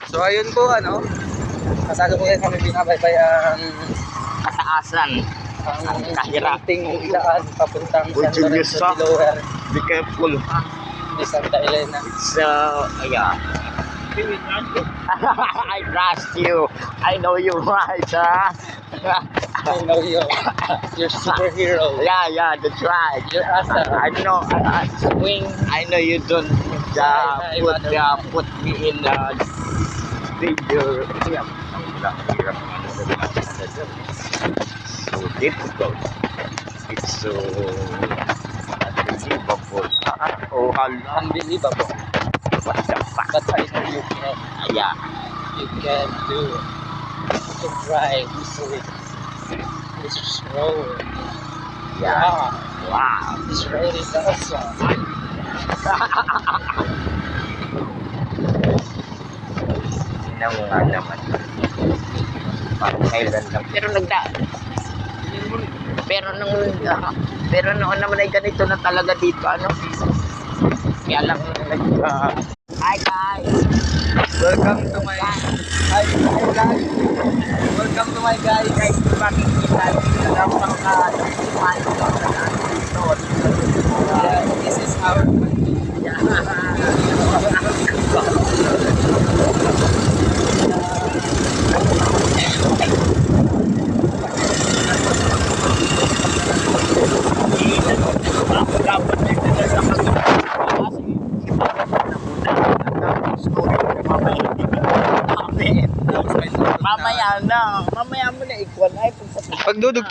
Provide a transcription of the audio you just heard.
So ayun po ano, kasalukuyan kami binabaybay ang Kataasan. ang Kahirap. munting daan papuntang Would San you Lorenzo stop? de Loer, Be careful. di Santa Elena. It's yeah. I trust you. I know you right, huh? I know you're superhero. Yeah, that's right. You're awesome. I know. Swing. I know you don't Hi, put me in danger. Yeah. So difficult. It's so unbelievable. Oh, hello. Unbelievable. What the fuck? But I know you can. Yeah. You can do it. You can drive easily. This road. Yeah. Wow. Wow. This road is awesome. Tingnan mo nga naman. Parang kailan lang. Pero noon naman ay ganito na talaga dito, ano? Kaya lang hi guys! Welcome to my hi guys. Welcome to my guys. Guys, makikita dito lang pangka-find dito. This is our country. Mamaya mo na ikuan ay Pagdudug